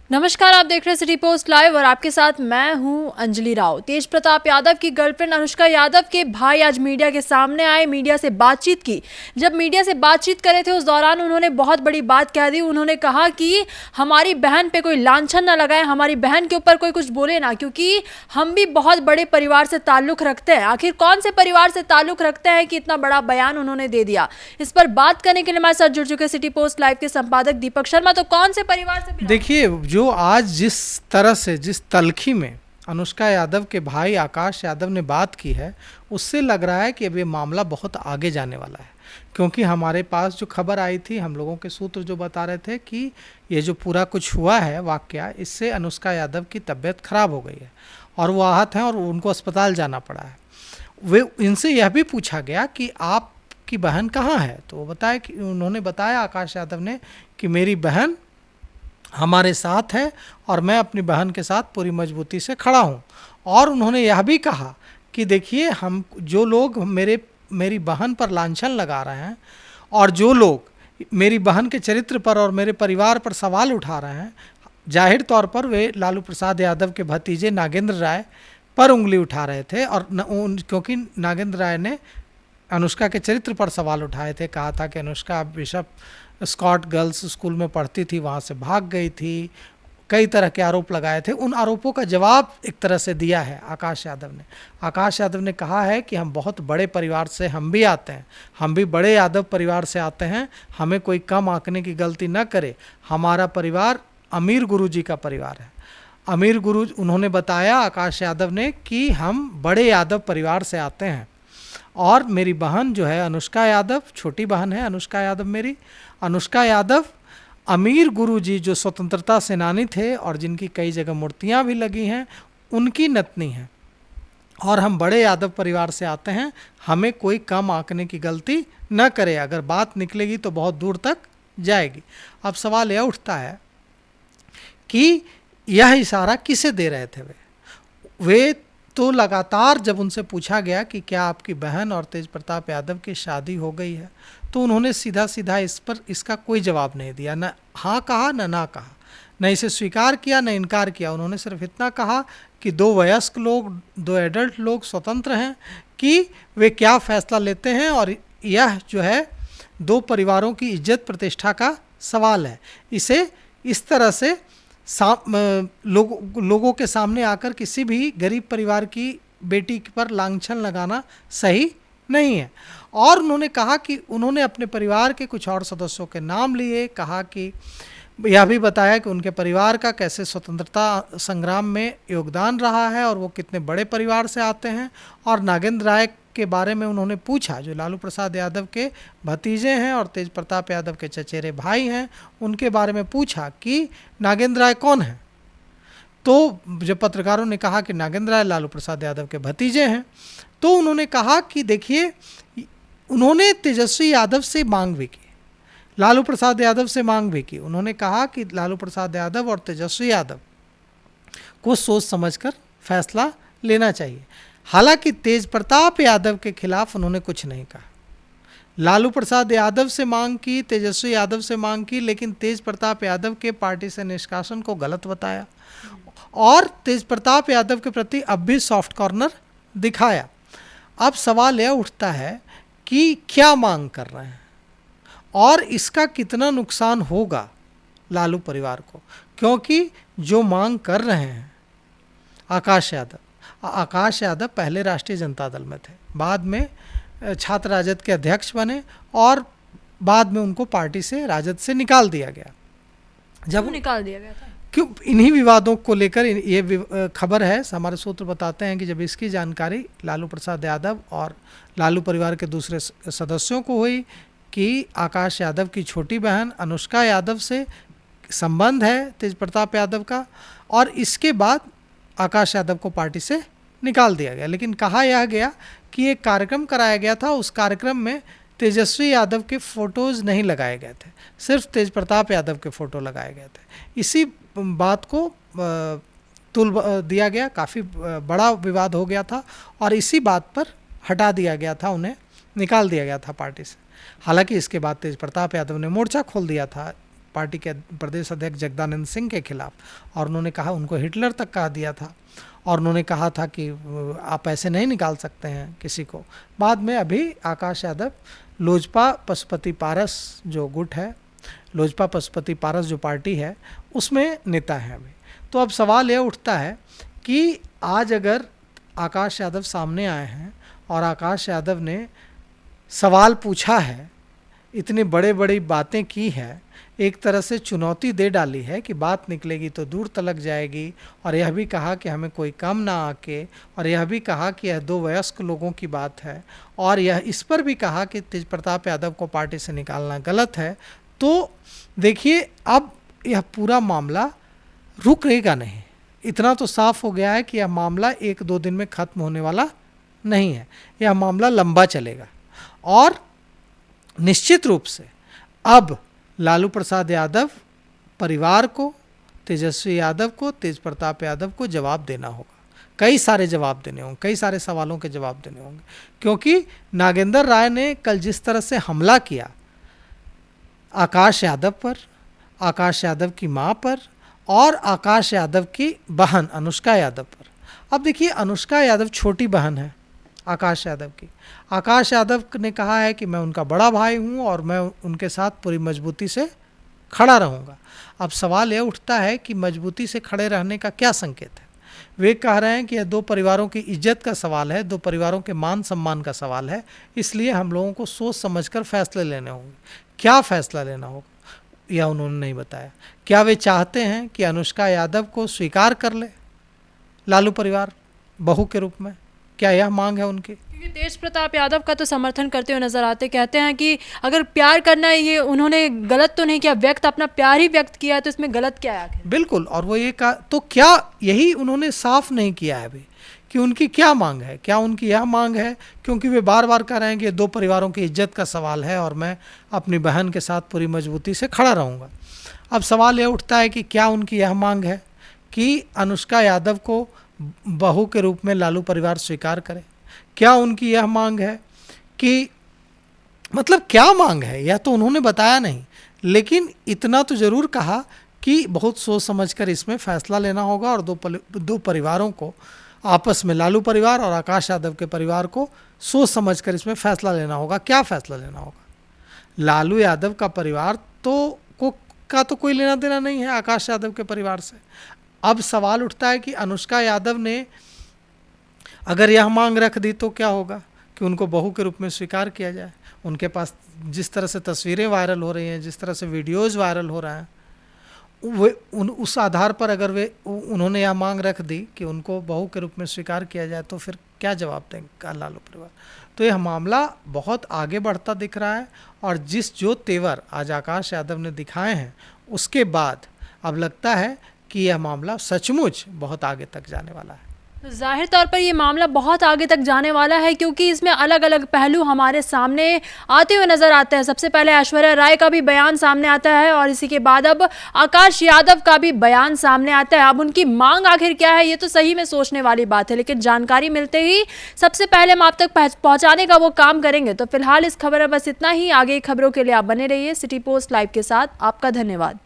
नमस्कार, आप देख रहे हैं सिटी पोस्ट लाइव और आपके साथ मैं हूं अंजलि राव। तेज प्रताप यादव की गर्लफ्रेंड अनुष्का यादव के भाई आज मीडिया के सामने आए, मीडिया से बातचीत की। जब मीडिया से बातचीत कर रहे थे उस दौरान उन्होंने बहुत बड़ी बात कह दी। उन्होंने कहा कि हमारी बहन पे कोई लांछन ना लगाए, हमारी बहन के ऊपर कोई कुछ बोले ना, क्योंकि हम भी बहुत बड़े परिवार से ताल्लुक़ रखते हैं। आखिर कौन से परिवार से ताल्लुक़ रखते हैं कि इतना बड़ा बयान उन्होंने दे दिया। इस पर बात करने के लिए हमारे साथ जुड़ चुके सिटी पोस्ट लाइव के संपादक दीपक शर्मा। तो कौन से परिवार से? देखिए, जो आज जिस तरह से, जिस तलखी में अनुष्का यादव के भाई आकाश यादव ने बात की है, उससे लग रहा है कि अब ये मामला बहुत आगे जाने वाला है। क्योंकि हमारे पास जो खबर आई थी, हम लोगों के सूत्र जो बता रहे थे कि ये जो पूरा कुछ हुआ है वाकया, इससे अनुष्का यादव की तबीयत खराब हो गई है और वो आहत हैं और उनको अस्पताल जाना पड़ा है। वे इनसे यह भी पूछा गया कि आपकी बहन कहाँ है, तो वो बताया कि उन्होंने बताया, आकाश यादव ने, कि मेरी बहन हमारे साथ है और मैं अपनी बहन के साथ पूरी मजबूती से खड़ा हूँ। और उन्होंने यह भी कहा कि देखिए, हम जो लोग मेरी बहन पर लांछन लगा रहे हैं और जो लोग मेरी बहन के चरित्र पर और मेरे परिवार पर सवाल उठा रहे हैं, जाहिर तौर पर वे लालू प्रसाद यादव के भतीजे नागेंद्र राय पर उंगली उठा रहे थे। और क्योंकि नागेंद्र राय ने अनुष्का के चरित्र पर सवाल उठाए थे, कहा था कि Anushka Bishop Scott Girls School में पढ़ती थी, वहाँ से भाग गई थी, कई तरह के आरोप लगाए थे। उन आरोपों का जवाब एक तरह से दिया है आकाश यादव ने। आकाश यादव ने कहा है कि हम बहुत बड़े परिवार से हम भी आते हैं, हम भी बड़े यादव परिवार से आते हैं, हमें कोई कम आंकने की गलती न करे। हमारा परिवार अमीर गुरुजी का परिवार है। अमीर गुरु, उन्होंने बताया आकाश यादव ने, कि हम बड़े यादव परिवार से आते हैं और मेरी बहन जो है अनुष्का यादव, छोटी बहन है अनुष्का यादव मेरी, अनुष्का यादव अमीर गुरुजी जो स्वतंत्रता सेनानी थे और जिनकी कई जगह मूर्तियां भी लगी हैं, उनकी नतनी है। और हम बड़े यादव परिवार से आते हैं, हमें कोई कम आंकने की गलती न करे, अगर बात निकलेगी तो बहुत दूर तक जाएगी। अब सवाल यह उठता है कि यह इशारा किसे दे रहे थे वे तो लगातार जब उनसे पूछा गया कि क्या आपकी बहन और तेज प्रताप यादव की शादी हो गई है, तो उन्होंने सीधा सीधा इस पर इसका कोई जवाब नहीं दिया, न हाँ कहा न ना कहा, न इसे स्वीकार किया न इनकार किया। उन्होंने सिर्फ इतना कहा कि दो वयस्क लोग, दो एडल्ट लोग स्वतंत्र हैं कि वे क्या फैसला लेते हैं, और यह जो है दो परिवारों की इज्जत प्रतिष्ठा का सवाल है। इसे इस तरह से लोगों के सामने आकर किसी भी गरीब परिवार की बेटी पर लांछन लगाना सही नहीं है। और उन्होंने कहा कि उन्होंने अपने परिवार के कुछ और सदस्यों के नाम लिए, कहा कि यह भी बताया कि उनके परिवार का कैसे स्वतंत्रता संग्राम में योगदान रहा है और वो कितने बड़े परिवार से आते हैं। और नागेंद्र राय के बारे में उन्होंने पूछा, जो लालू प्रसाद यादव के भतीजे हैं और तेज प्रताप यादव के चचेरे भाई हैं, उनके बारे में पूछा कि नागेंद्र राय कौन है। तो जब पत्रकारों ने कहा कि नागेंद्र राय लालू प्रसाद यादव के भतीजे हैं, तो उन्होंने कहा कि देखिए, उन्होंने तेजस्वी यादव से मांग भी की, लालू प्रसाद यादव से मांग भी की। उन्होंने कहा कि लालू प्रसाद यादव और तेजस्वी यादव को सोच समझकर फैसला लेना चाहिए। हालांकि तेज प्रताप यादव के खिलाफ उन्होंने कुछ नहीं कहा। लालू प्रसाद यादव से मांग की, तेजस्वी यादव से मांग की, लेकिन तेज प्रताप यादव के पार्टी से निष्कासन को गलत बताया और तेज प्रताप यादव के प्रति अब भी सॉफ्ट कॉर्नर दिखाया। अब सवाल यह उठता है कि क्या मांग कर रहे हैं और इसका कितना नुकसान होगा लालू परिवार को, क्योंकि जो मांग कर रहे हैं आकाश यादव पहले राष्ट्रीय जनता दल में थे, बाद में छात्र राजद के अध्यक्ष बने और बाद में उनको पार्टी से, राजद से निकाल दिया गया। जब निकाल दिया गया था, क्यों? इन्हीं विवादों को लेकर ये खबर है। हमारे सूत्र बताते हैं कि जब इसकी जानकारी लालू प्रसाद यादव और लालू परिवार के दूसरे सदस्यों को हुई कि आकाश यादव की छोटी बहन अनुष्का यादव से संबंध है तेज प्रताप यादव का, और इसके बाद आकाश यादव को पार्टी से निकाल दिया गया। लेकिन कहा यह गया कि एक कार्यक्रम कराया गया था, उस कार्यक्रम में तेजस्वी यादव के फ़ोटोज़ नहीं लगाए गए थे, सिर्फ तेज प्रताप यादव के फ़ोटो लगाए गए थे। इसी बात को तुल दिया गया, काफ़ी बड़ा विवाद हो गया था और इसी बात पर हटा दिया गया था, उन्हें निकाल दिया गया था पार्टी से। हालांकि इसके बाद तेज प्रताप यादव ने मोर्चा खोल दिया था पार्टी के प्रदेश अध्यक्ष जगदानंद सिंह के खिलाफ, और उन्होंने कहा, उनको हिटलर तक कहा दिया था, और उन्होंने कहा था कि आप ऐसे नहीं निकाल सकते हैं किसी को। बाद में अभी आकाश यादव लोजपा पशुपति पारस जो गुट है, लोजपा पशुपति पारस जो पार्टी है, उसमें नेता है अभी। तो अब सवाल यह उठता है कि आज अगर आकाश यादव सामने आए हैं और आकाश यादव ने सवाल पूछा है, इतनी बड़े बड़ी बातें की है, एक तरह से चुनौती दे डाली है कि बात निकलेगी तो दूर तलक जाएगी, और यह भी कहा कि हमें कोई कम ना आके, और यह भी कहा कि यह 2 वयस्क लोगों की बात है, और यह इस पर भी कहा कि तेज प्रताप यादव को पार्टी से निकालना गलत है। तो देखिए, अब यह पूरा मामला रुकेगा नहीं। इतना तो साफ हो गया है कि यह मामला 1-2 दिन में ख़त्म होने वाला नहीं है, यह मामला लंबा चलेगा। और निश्चित रूप से अब लालू प्रसाद यादव परिवार को, तेजस्वी यादव को, तेज प्रताप यादव को जवाब देना होगा। कई सारे जवाब देने होंगे, कई सारे सवालों के जवाब देने होंगे, क्योंकि नागेंद्र राय ने कल जिस तरह से हमला किया आकाश यादव पर, आकाश यादव की मां पर, और आकाश यादव की बहन अनुष्का यादव पर। अब देखिए, अनुष्का यादव छोटी बहन है आकाश यादव की। आकाश यादव ने कहा है कि मैं उनका बड़ा भाई हूं और मैं उनके साथ पूरी मजबूती से खड़ा रहूंगा। अब सवाल यह उठता है कि मजबूती से खड़े रहने का क्या संकेत है। वे कह रहे हैं कि यह 2 परिवारों की इज्जत का सवाल है, 2 परिवारों के मान सम्मान का सवाल है, इसलिए हम लोगों को सोच समझकर फैसले लेने होंगे। क्या फैसला लेना होगा यह उन्होंने नहीं बताया। क्या वे चाहते हैं कि अनुष्का यादव को स्वीकार कर ले लालू परिवार बहू के रूप में? क्या यह मांग है उनकी? क्योंकि तेज प्रताप यादव का तो समर्थन करते हुए नजर आते, कहते हैं कि अगर प्यार करना है, ये उन्होंने गलत तो नहीं किया, व्यक्त अपना प्यार ही व्यक्त किया है, तो इसमें गलत क्या है आखिर? बिल्कुल, और वो ये कहा, तो क्या यही उन्होंने साफ नहीं किया है अभी कि उनकी क्या मांग है? क्या उनकी यह मांग है, क्योंकि वे बार बार कह रहे हैं कि 2 परिवारों की इज्जत का सवाल है और मैं अपनी बहन के साथ पूरी मजबूती से खड़ा रहूँगा। अब सवाल यह उठता है कि क्या उनकी यह मांग है कि अनुष्का यादव को बहू के रूप में लालू परिवार स्वीकार करे? क्या उनकी यह मांग है कि, मतलब क्या मांग है यह तो उन्होंने बताया नहीं, लेकिन इतना तो ज़रूर कहा कि बहुत सोच समझकर इसमें फैसला लेना होगा और 2 परिवारों को आपस में, लालू परिवार और आकाश यादव के परिवार को सोच समझकर इसमें फैसला लेना होगा। क्या फैसला लेना होगा? लालू यादव का परिवार का तो कोई लेना देना नहीं है आकाश यादव के परिवार से। अब सवाल उठता है कि अनुष्का यादव ने अगर यह मांग रख दी तो क्या होगा कि उनको बहू के रूप में स्वीकार किया जाए। उनके पास जिस तरह से तस्वीरें वायरल हो रही हैं, जिस तरह से वीडियोज़ वायरल हो रहे हैं, वे उस आधार पर अगर उन्होंने यह मांग रख दी कि उनको बहू के रूप में स्वीकार किया जाए, तो फिर क्या जवाब देंगे लालू परिवार? तो यह मामला बहुत आगे बढ़ता दिख रहा है, और जो तेवर आज आकाश यादव ने दिखाए हैं, उसके बाद अब लगता है कि यह मामला सचमुच बहुत आगे तक जाने वाला है। तो जाहिर तौर पर ये मामला बहुत आगे तक जाने वाला है, क्योंकि इसमें अलग अलग पहलू हमारे सामने आते हुए नजर आते हैं। सबसे पहले ऐश्वर्या राय का भी बयान सामने आता है, और इसी के बाद अब आकाश यादव का भी बयान सामने आता है। अब उनकी मांग आखिर क्या है, ये तो सही में सोचने वाली बात है, लेकिन जानकारी मिलते ही सबसे पहले हम आप तक पहुंचाने का वो काम करेंगे। तो फिलहाल इस खबर में बस इतना ही। आगे खबरों के लिए आप बने रहिए सिटी पोस्ट लाइव के साथ। आपका धन्यवाद।